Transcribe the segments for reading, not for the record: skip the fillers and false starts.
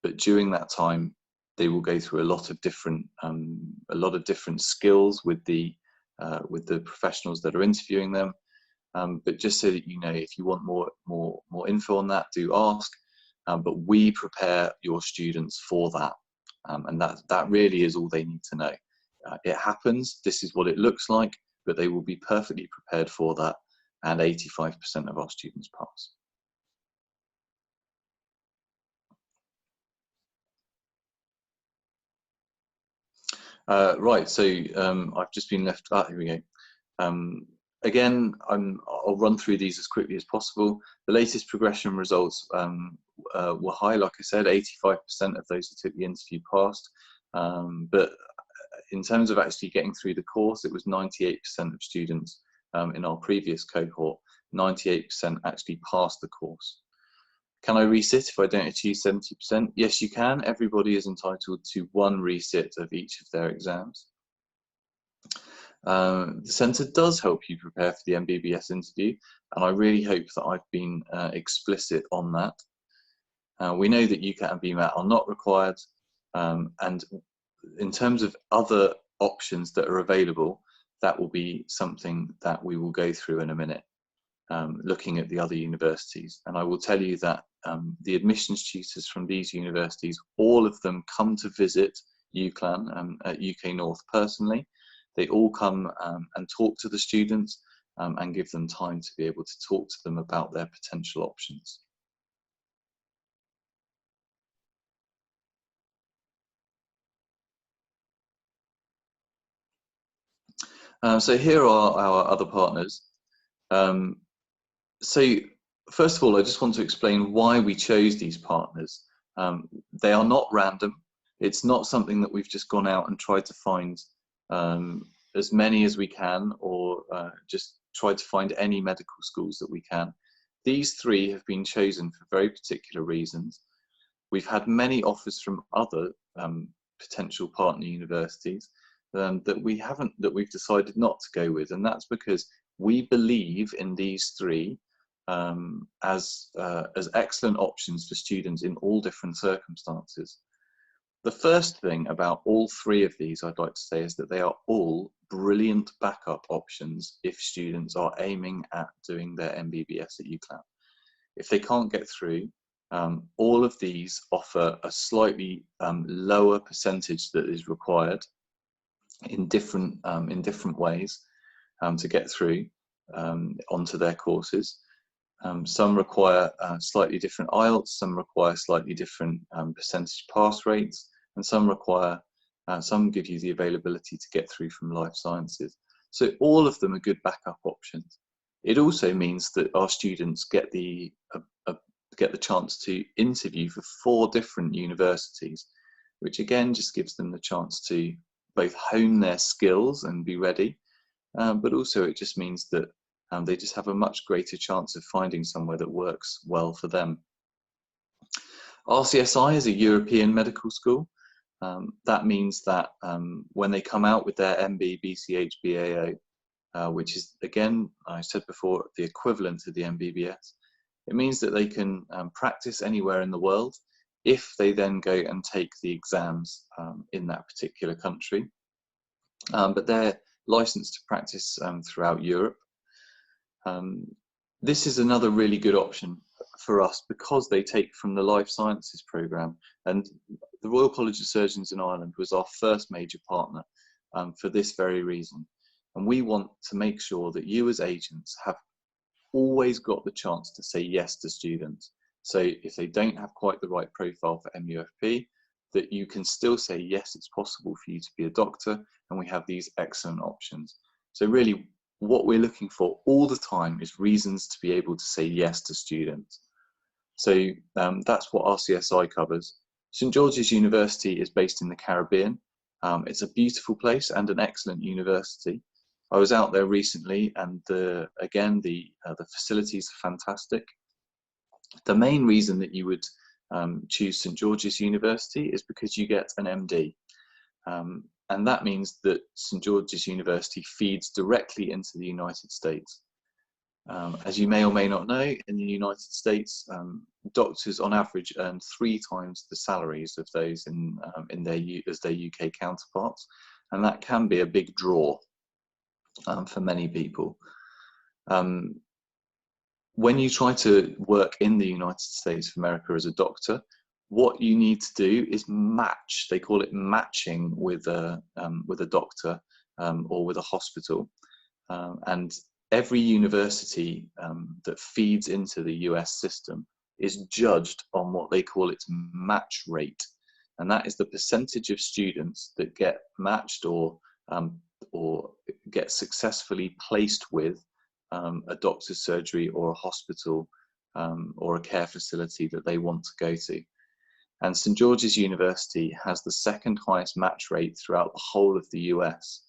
but during that time, they will go through a lot of different skills with the professionals that are interviewing them. But just so that you know, if you want more info on that, do ask. But we prepare your students for that, and that really is all they need to know. It happens. This is what it looks like, but they will be perfectly prepared for that, and 85% of our students pass. Right, so I've just been left. Here we go. Again, I'll run through these as quickly as possible. The latest progression results were high. Like I said, 85% of those who took the interview passed. But in terms of actually getting through the course, it was 98% of students in our previous cohort. 98% actually passed the course. Can I resit if I don't achieve 70%? Yes, you can. Everybody is entitled to 1 resit of each of their exams. The centre does help you prepare for the MBBS interview, and I really hope that I've been explicit on that. We know that UCAT and BMAT are not required, and in terms of other options that are available, that will be something that we will go through in a minute, looking at the other universities. And I will tell you that the admissions tutors from these universities, all of them come to visit Uclan at UK North personally. They all come and talk to the students and give them time to be able to talk to them about their potential options. So here are our other partners. So first of all, I just want to explain why we chose these partners. They are not random. It's not something that we've just gone out and tried to find as many as we can, or just tried to find any medical schools that we can. These 3 have been chosen for very particular reasons. We've had many offers from other potential partner universities that we've decided not to go with, and that's because we believe in these 3 as excellent options for students in all different circumstances. The first thing about all 3 of these I'd like to say is that they are all brilliant backup options if students are aiming at doing their MBBS at Uclan. If they can't get through, all of these offer a slightly lower percentage that is required in different ways to get through onto their courses. Some require slightly different IELTS, some require slightly different percentage pass rates, and some give you the availability to get through from life sciences. So all of them are good backup options. It also means that our students get the chance to interview for 4 different universities, which again just gives them the chance to both hone their skills and be ready, but also it just means that they just have a much greater chance of finding somewhere that works well for them. RCSI is a European medical school. That means that when they come out with their MB, BCH, BAO, which is, again, I said before, the equivalent to the MBBS, it means that they can practice anywhere in the world if they then go and take the exams in that particular country. But they're licensed to practice throughout Europe. This is another really good option for us because they take from the life sciences programme, and the Royal College of Surgeons in Ireland was our first major partner for this very reason. And we want to make sure that you as agents have always got the chance to say yes to students. So if they don't have quite the right profile for MUFP, that you can still say yes, it's possible for you to be a doctor, and we have these excellent options. So really what we're looking for all the time is reasons to be able to say yes to students. So that's what RCSI covers. St George's University is based in the Caribbean. It's a beautiful place and an excellent university. I was out there recently, and again, the facilities are fantastic. The main reason that you would choose St George's University is because you get an MD. And that means that St George's University feeds directly into the United States. As you may or may not know, in the United States, doctors on average earn 3 times the salaries of those in their UK counterparts, and that can be a big draw for many people. When you try to work in the United States of America as a doctor, what you need to do is match. They call it matching with a doctor or with a hospital, and every university that feeds into the US system is judged on what they call its match rate, and that is the percentage of students that get matched or get successfully placed with a doctor's surgery or a hospital or a care facility that they want to go to. And St. George's University has the second highest match rate throughout the whole of the US.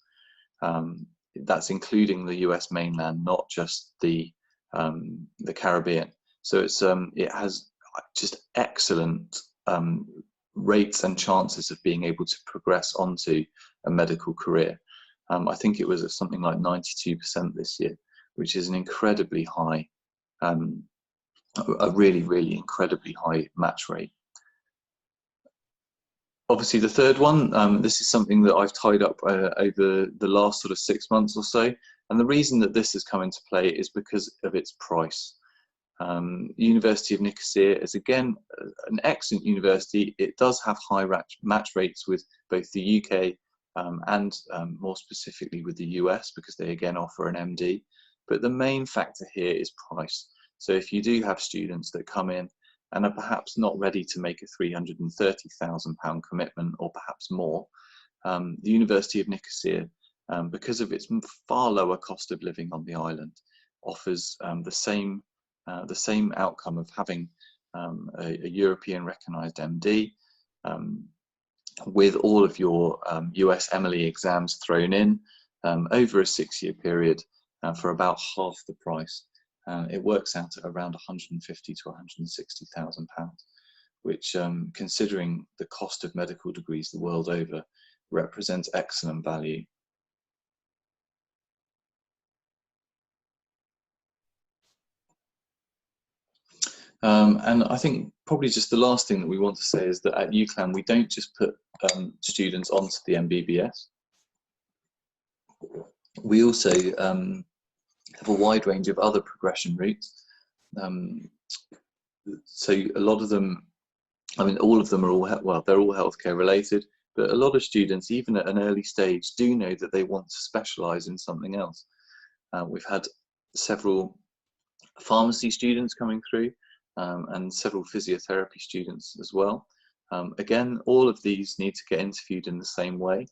That's including the US mainland, not just the Caribbean. So it has just excellent rates and chances of being able to progress onto a medical career. I think it was at something like 92% this year, which is an incredibly high, a really, really incredibly high match rate. Obviously, the third one, this is something that I've tied up over the last sort of 6 months or so. And the reason that this has come into play is because of its price. University of Nicosia is, again, an excellent university. It does have high match rates with both the UK and more specifically with the US, because they again offer an MD. But the main factor here is price. So if you do have students that come in and are perhaps not ready to make a £330,000 commitment, or perhaps more, the University of Nicosia, because of its far lower cost of living on the island, offers the same outcome of having a European recognised MD, with all of your US MLE exams thrown in over a 6-year period for about half the price. It works out at around £150,000 to £160,000, which, considering the cost of medical degrees the world over, represents excellent value. And I think probably just the last thing that we want to say is that at Uclan we don't just put students onto the MBBS. We also have a wide range of other progression routes. So a lot of them, I mean, all of them are they're all healthcare related, but a lot of students, even at an early stage, do know that they want to specialise in something else. We've had several pharmacy students coming through, and several physiotherapy students as well. Again, all of these need to get interviewed in the same way,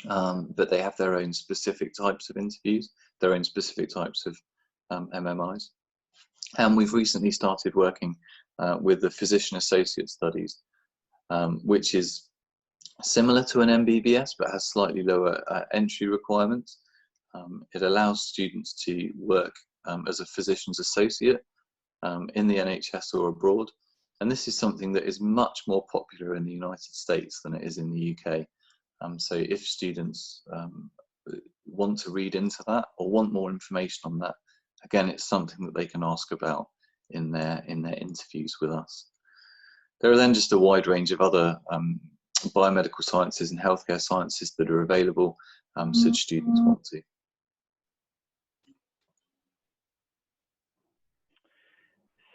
but they have their own specific types of interviews, their own specific types of MMIs. And we've recently started working with the physician associate studies, which is similar to an MBBS but has slightly lower entry requirements. It allows students to work as a physician's associate in the NHS or abroad, and this is something that is much more popular in the United States than it is in the UK. So if students want to read into that or want more information on that, again, it's something that they can ask about in their interviews with us. There are then just a wide range of other biomedical sciences and healthcare sciences that are available should students want to.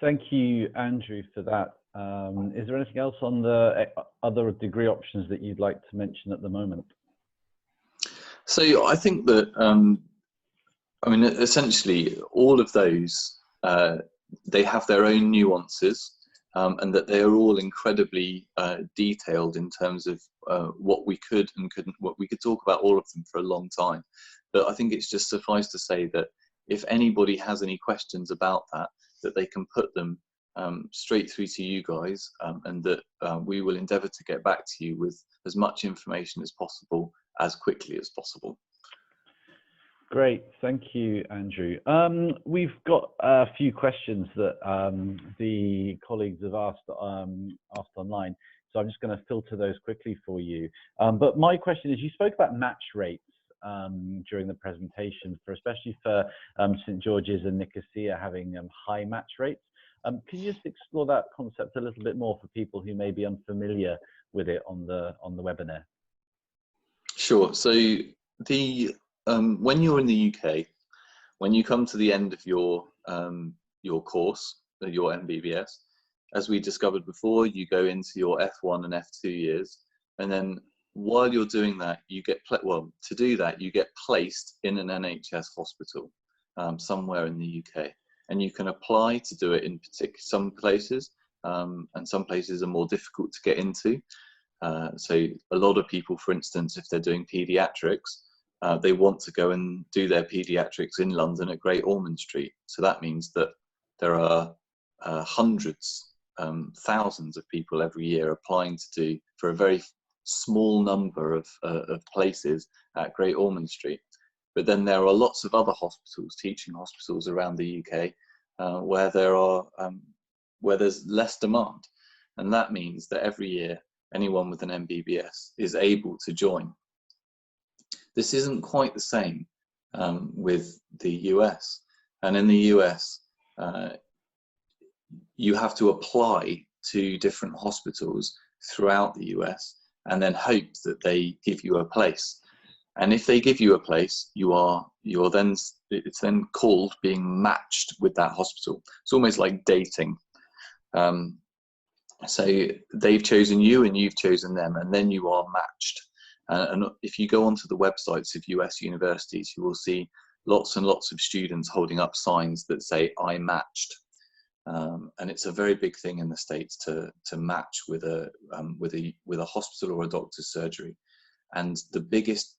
Thank you, Andrew, for that. Is there anything else on the other degree options that you'd like to mention at the moment? So I think that, I mean, essentially all of those, they have their own nuances, and that they are all incredibly detailed in terms of what we could and couldn't, we could talk about all of them for a long time. But I think it's just suffice to say that if anybody has any questions about that they can put them straight through to you guys, and that we will endeavour to get back to you with as much information as possible, as quickly as possible. Great, thank you, Andrew. We've got a few questions that the colleagues have asked online, so I'm just going to filter those quickly for you. But my question is, you spoke about match rates during the presentation, especially for St George's and Nicosia having high match rates. Can you just explore that concept a little bit more for people who may be unfamiliar with it on the webinar? Sure. So when you're in the UK, when you come to the end of your course, your MBBS, as we discovered before, you go into your F1 and F2 years, and then while you're doing that, you get to do that, you get placed in an NHS hospital somewhere in the UK, and you can apply to do it in some places, and some places are more difficult to get into. So a lot of people, for instance, if they're doing paediatrics, they want to go and do their paediatrics in London at Great Ormond Street. So that means that there are hundreds, thousands of people every year applying to do for a very small number of places at Great Ormond Street. But then there are lots of other hospitals, teaching hospitals around the UK, where there's less demand, and that means that every year anyone with an MBBS is able to join. This isn't quite the same with the US, and in the US you have to apply to different hospitals throughout the US and then hope that they give you a place. And if they give you a place, it's then called being matched with that hospital. It's almost like dating. So they've chosen you and you've chosen them, and then you are matched. And if you go onto the websites of US universities, you will see lots and lots of students holding up signs that say "I matched," and it's a very big thing in the States to match with a hospital or a doctor's surgery. And the biggest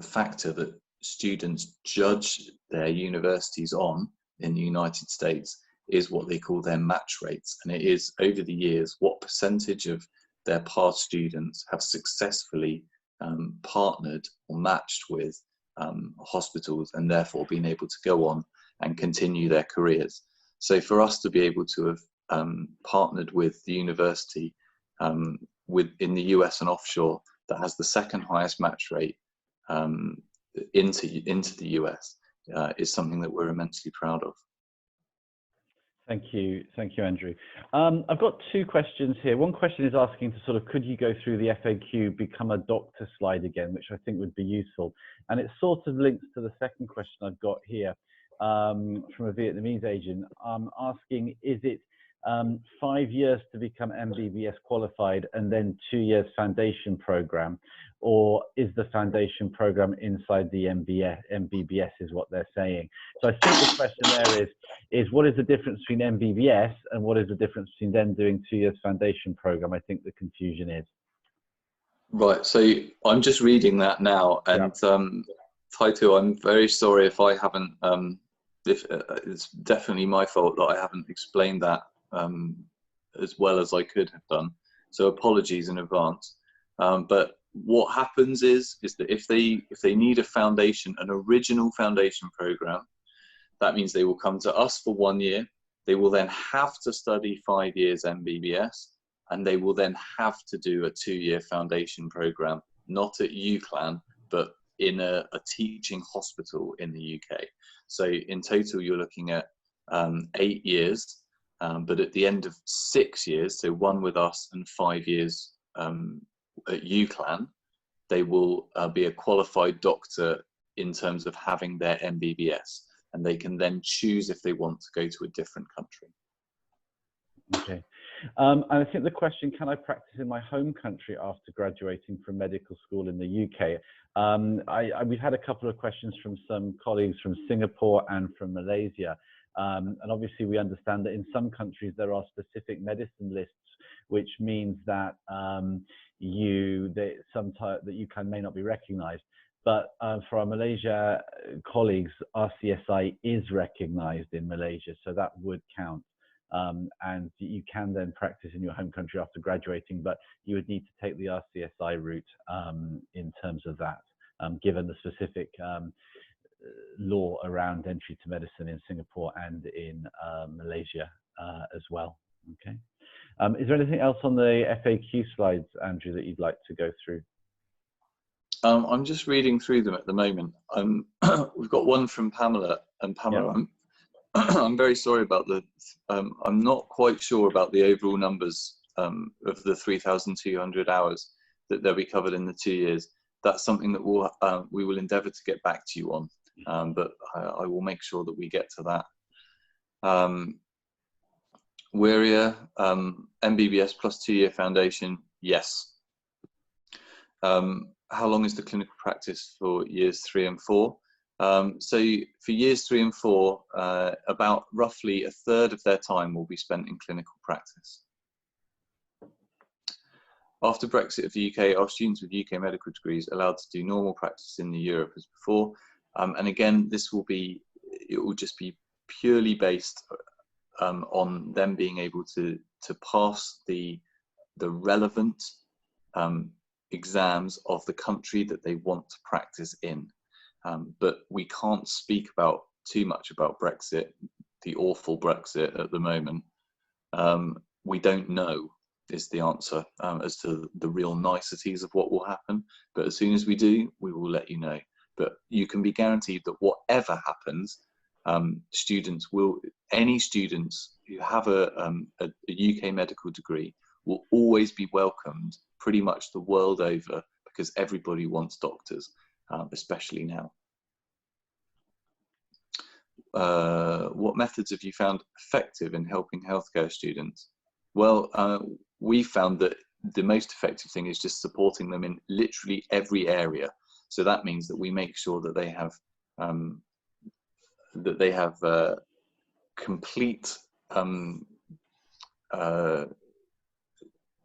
factor that students judge their universities on in the United States is what they call their match rates, and it is over the years what percentage of their past students have successfully partnered or matched with hospitals and therefore been able to go on and continue their careers. So for us to be able to have partnered with the university in the US and offshore that has the second highest match rate into the US is something that we're immensely proud of. Thank you, Andrew. I've got two questions here. One question is asking to sort of, could you go through the FAQ, become a doctor slide again, which I think would be useful. And it sort of links to the second question I've got here from a Vietnamese agent asking, is it 5 years to become MBBS qualified and then 2 years foundation program, or is the foundation program inside the MBBS is what they're saying. So I think the question there is what is the difference between MBBS and what is the difference between then doing 2 years foundation program? I think the confusion is. Right, so I'm just reading that now, and Taito, I'm very sorry if I haven't, it's definitely my fault that I haven't explained that as well as I could have done. So apologies in advance. But what happens is that if they need a foundation, an original foundation program, that means they will come to us for 1 year. They will then have to study 5 years MBBS, and they will then have to do a 2-year foundation program, not at Uclan, but in a teaching hospital in the UK. So in total, you're looking at 8 years, but at the end of 6 years, so 1 with us and 5 years at Uclan, they will be a qualified doctor in terms of having their MBBS, and they can then choose if they want to go to a different country. Okay. And I think the question, can I practice in my home country after graduating from medical school in the UK? We've had a couple of questions from some colleagues from Singapore and from Malaysia. And obviously we understand that in some countries there are specific medicine lists, which means that that UCLan may not be recognized. But for our Malaysia colleagues, RCSI is recognized in Malaysia, so that would count. And you can then practice in your home country after graduating, but you would need to take the RCSI route in terms of that, given the specific law around entry to medicine in Singapore and in Malaysia as well. Okay. Is there anything else on the FAQ slides, Andrew, that you'd like to go through? I'm just reading through them at the moment. We've got one from Pamela, and Pamela, Yeah. I'm very sorry about the. I'm not quite sure about the overall numbers of the 3,200 hours that they'll be covered in the 2 years. That's something that we will endeavour to get back to you on, but I will make sure that we get to that. Wiria, MBBS plus 2-year foundation, yes. How long is the clinical practice for years 3 and 4? So for years 3 and 4, about roughly a third of their time will be spent in clinical practice. After Brexit of the UK, are students with UK medical degrees allowed to do normal practice in Europe as before? And again, it will just be purely based on them being able to pass the relevant exams of the country that they want to practice in. But we can't speak too much about Brexit, the awful Brexit at the moment. We don't know is the answer as to the real niceties of what will happen. But as soon as we do, we will let you know. But you can be guaranteed that whatever happens, any students who have a UK medical degree will always be welcomed pretty much the world over, because everybody wants doctors, especially now. What methods have you found effective in helping healthcare students? Well, we found that the most effective thing is just supporting them in literally every area. So that means that we make sure that they have complete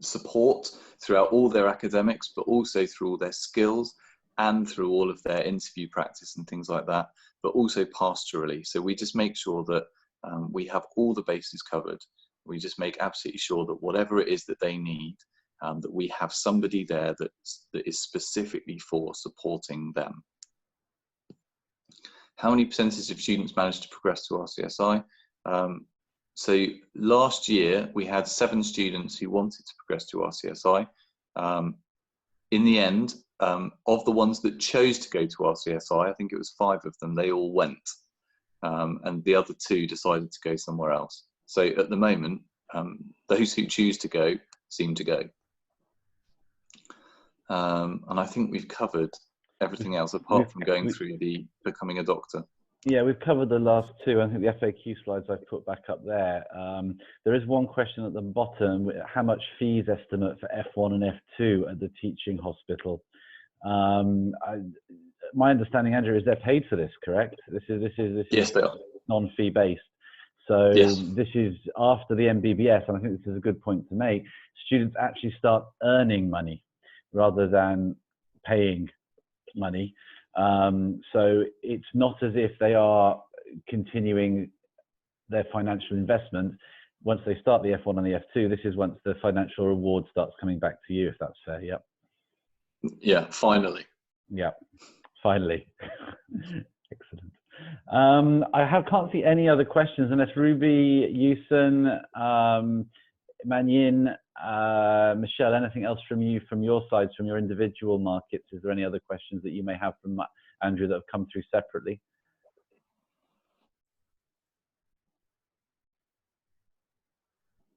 support throughout all their academics, but also through all their skills and through all of their interview practice and things like that, but also pastorally. So we just make sure that we have all the bases covered. We just make absolutely sure that whatever it is that they need, that we have somebody there that is specifically for supporting them. How many percentage of students managed to progress to RCSI? So last year we had 7 students who wanted to progress to RCSI. In the end, of the ones that chose to go to RCSI, I think it was 5 of them, they all went. And the other 2 decided to go somewhere else. So at the moment, those who choose to go seem to go. And I think we've covered everything else apart from going through the becoming a doctor. Yeah, we've covered the last 2. I think the FAQ slides I've put back up there. There is one question at the bottom: how much fees estimate for F1 and F2 at the teaching hospital? My understanding, Andrew, is they're paid for this, correct? This is Yes, they are. Non-fee based. So yes. This is after the MBBS, and I think this is a good point to make. Students actually start earning money rather than paying money. So it's not as if they are continuing their financial investment. Once they start the F1 and the F2, this is once the financial reward starts coming back to you, if that's fair. Yep. Yeah, finally. Yeah, finally. Excellent. Can't see any other questions unless Ruby, Yusun, Manyin, Michelle, anything else from you, from your sides, from your individual markets? Is there any other questions that you may have from Andrew that have come through separately?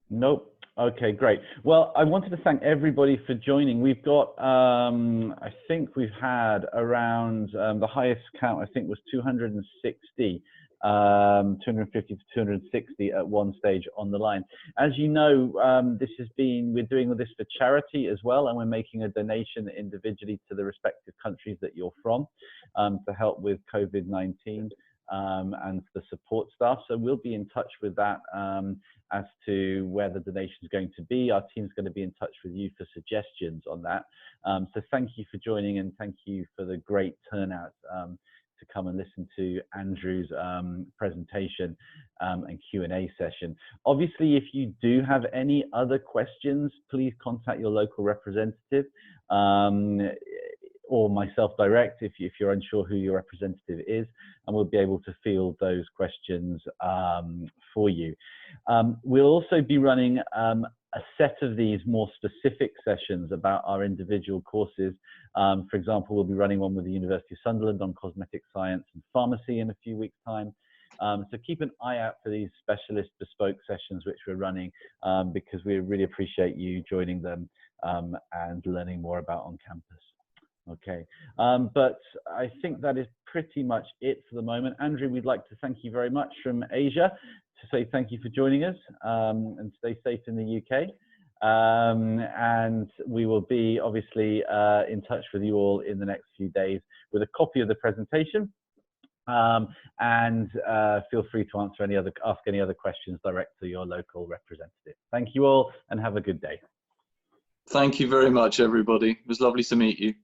Nope. Okay, great. Well, I wanted to thank everybody for joining. We've got, I think we've had around, the highest count, I think, was 260. 250 to 260 at one stage on the line. As you know, we're doing this for charity as well, and we're making a donation individually to the respective countries that you're from to help with COVID-19 and the support staff. So we'll be in touch with that as to where the donation is going to be. Our team's going to be in touch with you for suggestions on that. So thank you for joining, and thank you for the great turnout to come and listen to Andrew's presentation and Q&A session. Obviously, if you do have any other questions, please contact your local representative or myself direct if you're unsure who your representative is, and we'll be able to field those questions for you. We'll also be running a set of these more specific sessions about our individual courses. For example, we'll be running one with the University of Sunderland on cosmetic science and pharmacy in a few weeks' time. So keep an eye out for these specialist bespoke sessions which we're running, because we really appreciate you joining them and learning more about on campus. Okay, but I think that is pretty much it for the moment. Andrew, we'd like to thank you very much from Asia, to say thank you for joining us, and stay safe in the UK. And we will be obviously in touch with you all in the next few days with a copy of the presentation. And feel free to ask any other questions direct to your local representative. Thank you all and have a good day. Thank you very much, everybody. It was lovely to meet you.